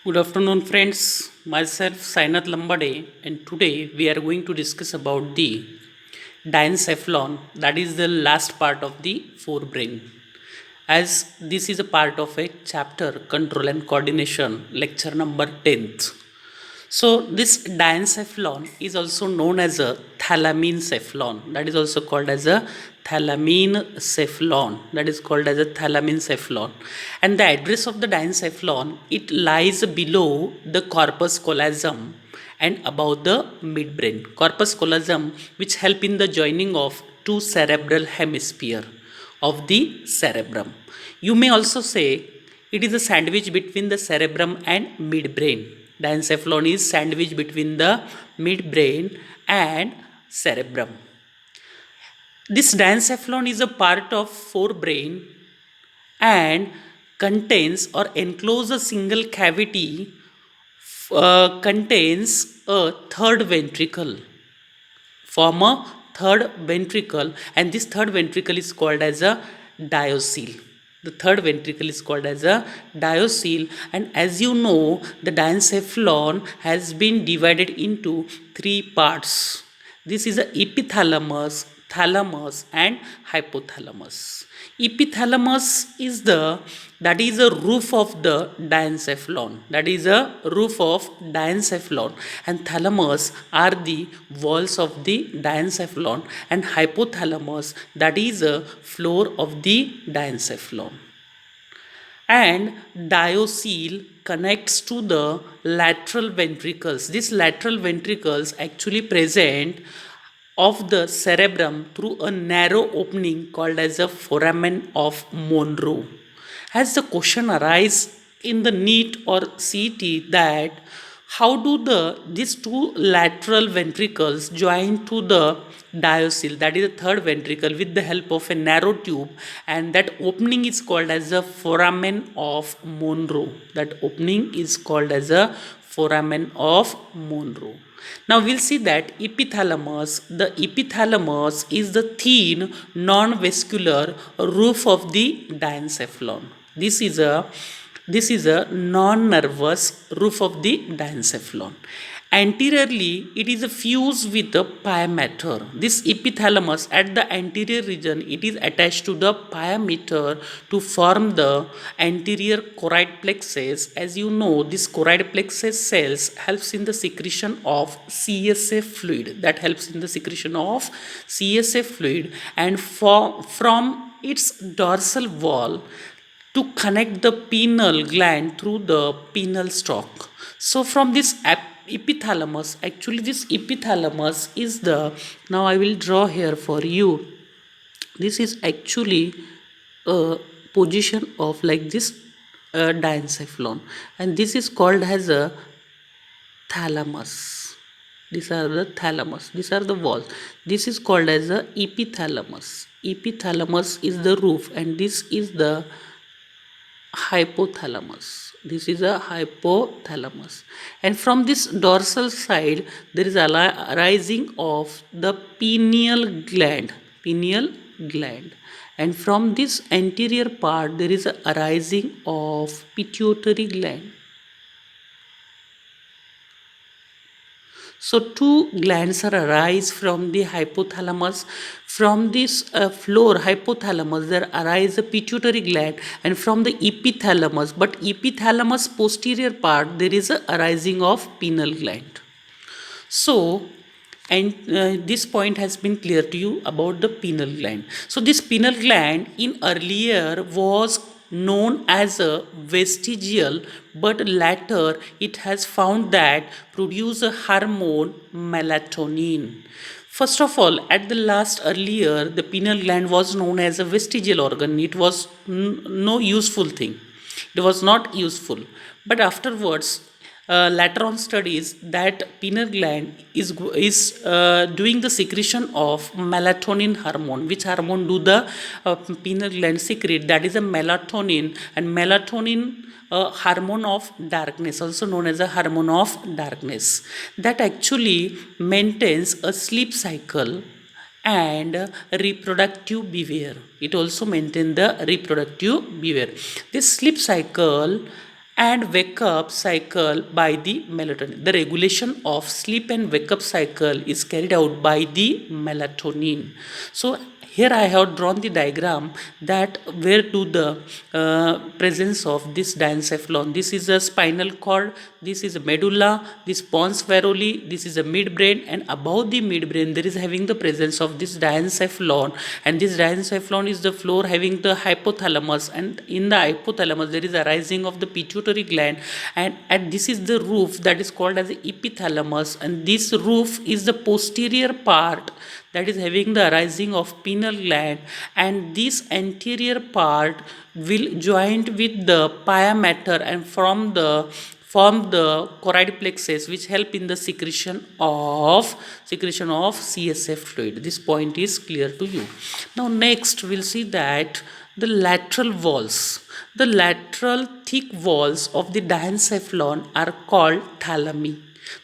Good afternoon, friends. Myself, Sainath Lambade, and today we are going to discuss about the diencephalon, that is the last part of the forebrain. As this is a part of a chapter Control and Coordination, lecture number 10th. So, this diencephalon is also known as a thalamine cephalon. That is also called as a thalamine cephalon. That is called as a thalamine cephalon. And the address of the diencephalon, it lies below the corpus callosum and above the midbrain. Corpus callosum, which help in the joining of two cerebral hemisphere of the cerebrum. You may also say it is a sandwich between the cerebrum and midbrain. Diencephalon is sandwich between the midbrain and cerebrum. This diencephalon is a part of forebrain and contains or encloses a single cavity, contains a third ventricle, form a third ventricle, and this third ventricle is called as a diocele. The third ventricle is called as a diocele, and as you know, the diencephalon has been divided into three parts. This is a epithalamus, thalamus, and hypothalamus. Epithalamus is the roof of the diencephalon. That is a roof of diencephalon, and thalamus are the walls of the diencephalon, and hypothalamus, that is a floor of the diencephalon. And diocele connects to the lateral ventricles. These lateral ventricles actually present of the cerebrum through a narrow opening called as a foramen of Monro. As the question arises in the NEET or CET, that how do these two lateral ventricles join to the diocele, that is the third ventricle, with the help of a narrow tube, and that opening is called as a foramen of Monro. That opening is called as a foramen of Monro. Now we'll see that the epithalamus is the thin non-vascular roof of the diencephalon. This is a non-nervous roof of the diencephalon. Anteriorly, it is fused with the pia mater. This epithalamus at the anterior region, it is attached to the pia mater to form the anterior choroid plexus. As you know, this choroid plexus cells helps in the secretion of CSF fluid. That helps in the secretion of CSF fluid, and from its dorsal wall to connect the pineal gland through the pineal stalk. So from this epithalamus, actually this epithalamus is now I will draw here for you. This is actually a position of like this diencephalon, and this is called as a thalamus. These are the thalamus. These are the walls. This is called as a epithalamus. Epithalamus is the roof, and this is the hypothalamus. This is a hypothalamus, and from this dorsal side there is a rising of the pineal gland, and from this anterior part there is a arising of pituitary gland. So two glands are arise from the hypothalamus. From this floor hypothalamus there arise a pituitary gland, and from the epithalamus, but epithalamus posterior part there is a arising of pineal gland. So, and this point has been clear to you about the pineal gland. So this pineal gland in earlier was known as a vestigial, but later it has found that produce a hormone melatonin. First of all, at the last earlier, the pineal gland was known as a vestigial organ. It was no useful thing. It was not useful. But afterwards, later on studies that pineal gland is doing the secretion of melatonin hormone. Which hormone do the pineal gland secrete? That is a melatonin, and melatonin hormone of darkness, also known as a hormone of darkness, that actually maintains a sleep cycle and reproductive behavior. It also maintains the reproductive behavior. This sleep cycle and wake up cycle by the melatonin. The regulation of sleep and wake up cycle is carried out by the melatonin. So here I have drawn the diagram that where do the presence of this diencephalon. This is a spinal cord, this is a medulla, this pons varoli, this is a midbrain, and above the midbrain there is having the presence of this diencephalon, and this diencephalon is the floor having the hypothalamus, and in the hypothalamus there is a rising of the pituitary gland, and this is the roof that is called as the epithalamus, and this roof is the posterior part that is having the arising of pineal gland, and this anterior part will joint with the pia mater and form the choroid plexus, which help in the secretion of CSF fluid. This point is clear to you. Now next we'll see that the lateral walls. The lateral thick walls of the diencephalon are called thalami.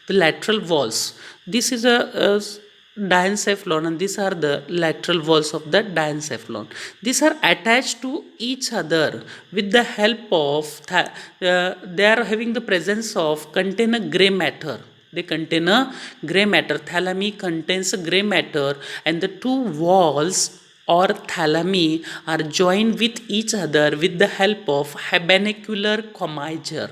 The lateral walls. This is a diencephalon, and these are the lateral walls of the diencephalon. These are attached to each other with the help of they are having the presence of contain a gray matter. They contain a gray matter. Thalami contains a gray matter, and the two walls or thalami are joined with each other with the help of habenacular commissure.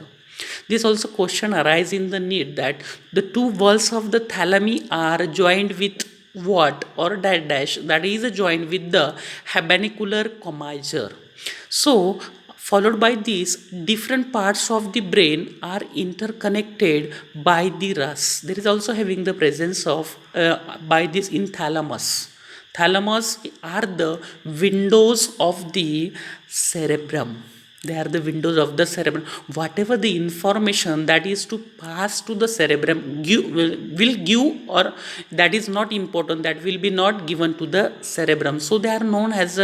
This also question arise in the need that the two walls of the thalami are joined with what or dash that is joined with the habenacular commissure. So followed by this, different parts of the brain are interconnected by the rus. There is also having the presence of by this in thalamus. Thalamus are the windows of the cerebrum. They are the windows of the cerebrum. Whatever the information that is to pass to the cerebrum will give, or that is not important, that will be not given to the cerebrum. So they are known as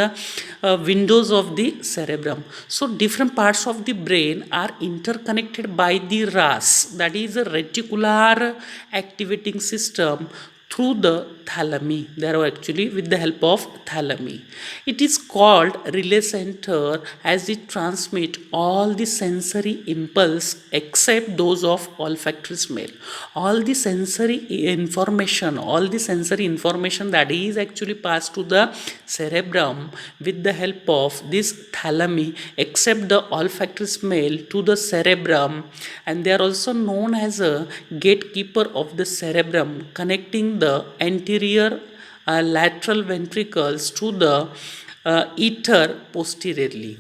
windows of the cerebrum. So different parts of the brain are interconnected by the RAS, that is a reticular activating system, through the thalami. They are actually with the help of thalami. It is called relay center as it transmit all the sensory impulse except those of olfactory smell. All the sensory information that is actually passed to the cerebrum with the help of this thalami except the olfactory smell to the cerebrum, and they are also known as a gatekeeper of the cerebrum, connecting the anterior lateral ventricles to the ether posteriorly.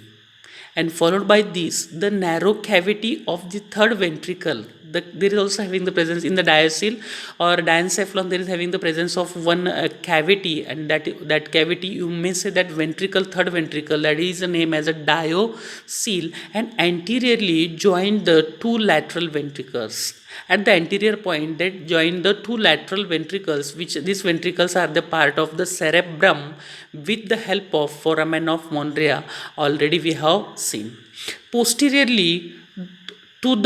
And followed by this, the narrow cavity of the third ventricle. There is also having the presence in the diocele or diencephalon. There is having the presence of one cavity, and that cavity you may say that ventricle, third ventricle, that is the name as a diocele, and anteriorly join the two lateral ventricles. At the anterior point that join the two lateral ventricles, which these ventricles are the part of the cerebrum with the help of foramen of Monroe, already we have seen. Posteriorly to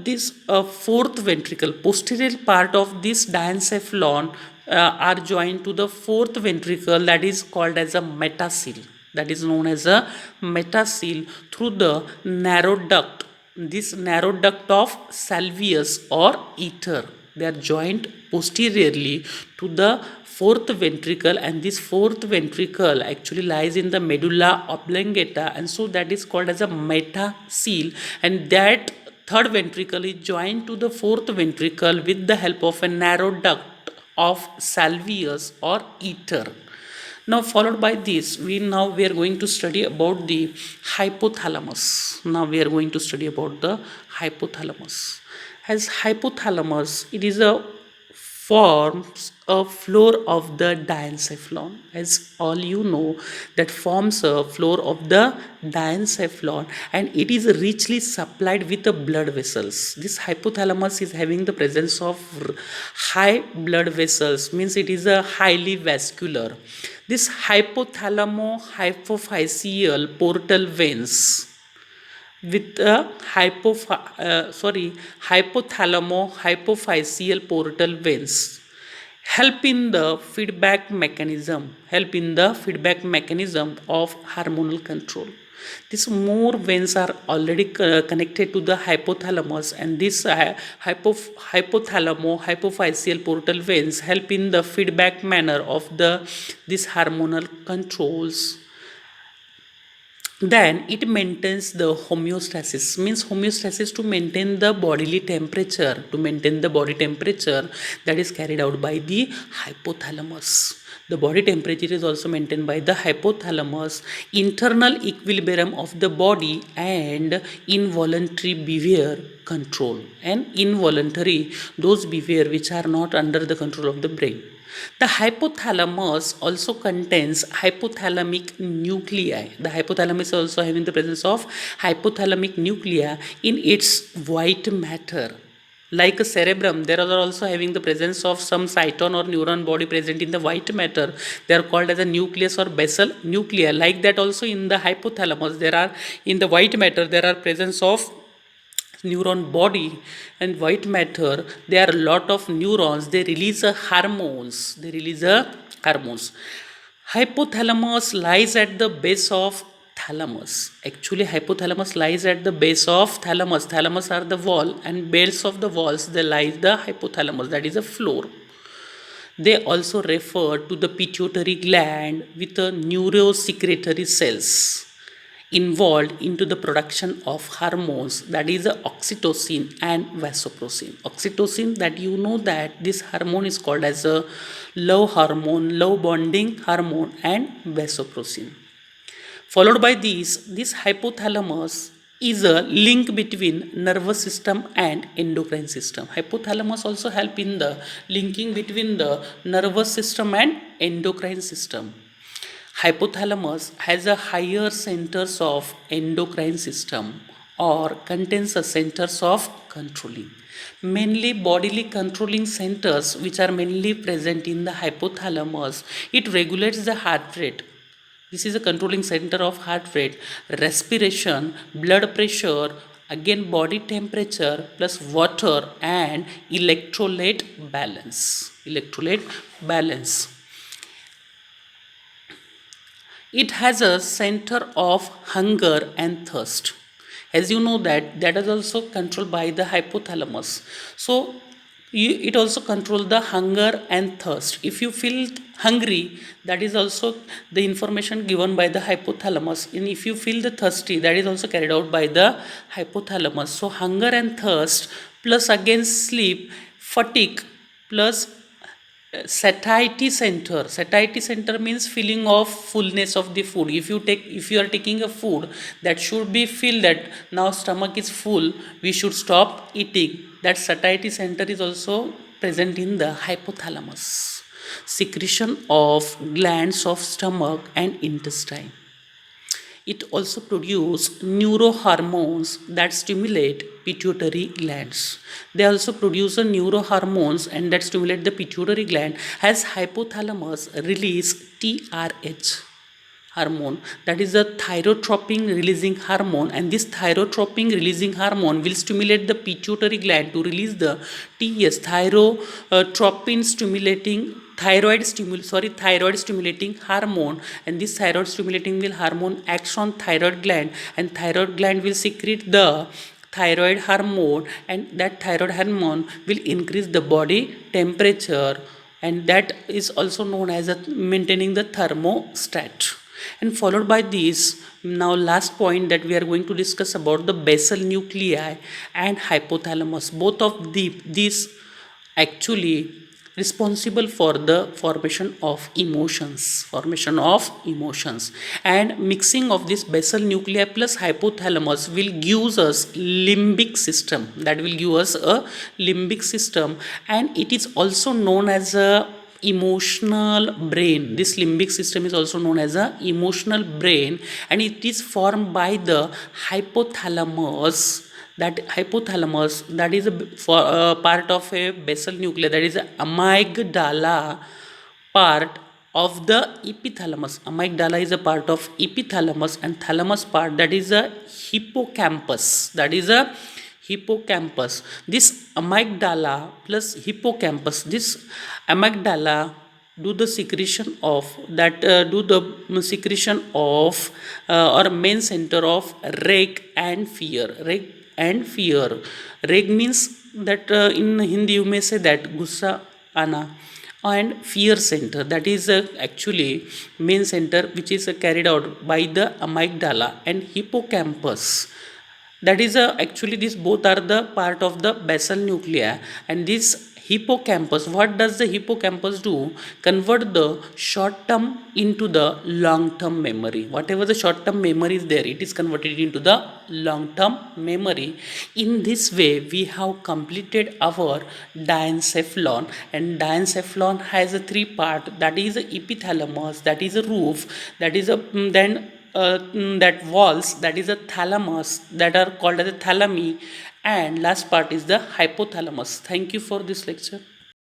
this fourth ventricle, posterior part of this diencephalon are joined to the fourth ventricle, that is called as a metacele, that is known as a metacele, through the narrow duct. This narrow duct of Salvius or ether, they are joined posteriorly to the fourth ventricle, and this fourth ventricle actually lies in the medulla oblongata, and so that is called as a metacele, and that third ventricle is joined to the fourth ventricle with the help of a narrow duct of Salvius or ether. Now followed by this, we are going to study about the hypothalamus. Now we are going to study about the hypothalamus. As hypothalamus, it is forms a floor of the diencephalon. As all you know, that forms a floor of the diencephalon, and it is richly supplied with the blood vessels. This hypothalamus is having the presence of high blood vessels, means it is a highly vascular. This hypothalamo-hypophyseal portal veins with a hypothalamo-hypophyseal portal veins help in the feedback mechanism of hormonal control. These more veins are already connected to the hypothalamus, and this hypophyseal portal veins help in the feedback manner of this hormonal controls. Then it maintains the homeostasis, means homeostasis to maintain the bodily temperature, that is carried out by the hypothalamus. The body temperature is also maintained by the hypothalamus. Internal equilibrium of the body and involuntary behavior control, and involuntary, those behavior which are not under the control of the brain. The hypothalamus also contains hypothalamic nuclei. The hypothalamus also having the presence of hypothalamic nuclei in its white matter. Like a cerebrum, there are also having the presence of some cyton or neuron body present in the white matter. They are called as a nucleus or basal nuclei. Like that also in the hypothalamus, there are in the white matter there are presence of neuron body and white matter. There are a lot of neurons, they release hormones. Hypothalamus lies at the base of thalamus. Actually hypothalamus lies at the base of thalamus are the wall, and base of the walls they lie the hypothalamus, that is a floor. They also refer to the pituitary gland with the neurosecretory cells involved into the production of hormones, that is oxytocin and vasopressin. Oxytocin, that you know that this hormone is called as a love hormone, love bonding hormone, and vasopressin. Followed by this hypothalamus is a link between nervous system and endocrine system. Hypothalamus also help in the linking between the nervous system and endocrine system. Hypothalamus has a higher centers of endocrine system or contains a centers of controlling. Mainly bodily controlling centers which are mainly present in the hypothalamus. It regulates the heart rate. This is a controlling center of heart rate, respiration, blood pressure, again body temperature plus water and electrolyte balance. It has a center of hunger and thirst. As you know that is also controlled by the hypothalamus. So it also control the hunger and thirst. If you feel hungry, that is also the information given by the hypothalamus, and if you feel the thirsty, that is also carried out by the hypothalamus. So hunger and thirst plus again sleep, fatigue plus satiety center means feeling of fullness of the food. If you are taking a food, that should be feel that now stomach is full, we should stop eating. That satiety center is also present in the hypothalamus. Secretion of glands of stomach and intestine. It also produces neurohormones that stimulate pituitary glands. They also produce neurohormones and that stimulate the pituitary gland, as hypothalamus release TRH hormone, that is a thyrotropin releasing hormone, and this thyrotropin releasing hormone will stimulate the pituitary gland to release the TS, thyrotropin stimulating thyroid stimulating hormone, and this thyroid stimulating will hormone acts on thyroid gland, and thyroid gland will secrete the thyroid hormone, and that thyroid hormone will increase the body temperature, and that is also known as maintaining the thermostat. And followed by this, now last point that we are going to discuss about the basal nuclei and hypothalamus. Both of these actually responsible for the formation of emotions, and mixing of this basal nuclei plus hypothalamus will give us limbic system, and it is also known as a emotional brain. This limbic system is also known as a emotional brain, and it is formed by the hypothalamus. That is part of a basal nucleus, that is a amygdala part of the epithalamus. Amygdala is a part of epithalamus, and thalamus part, that is a hippocampus. This amygdala plus hippocampus, this amygdala do the secretion of that do the secretion of or main center of rage and fear. Rage and fear. Rage means that in Hindi you may say that gussa ana, and fear center, that is actually main center which is carried out by the amygdala and hippocampus. That is actually these both are the part of the basal nuclei, and this hippocampus, what does the hippocampus do? Convert the short term into the long term memory. Whatever the short term memory is there, it is converted into the long term memory. In this way we have completed our diencephalon, and diencephalon has a three part, that is a epithalamus, that is a roof, that is a then that walls, that is a thalamus, that are called as a thalami, and last part is the hypothalamus. Thank you for this lecture.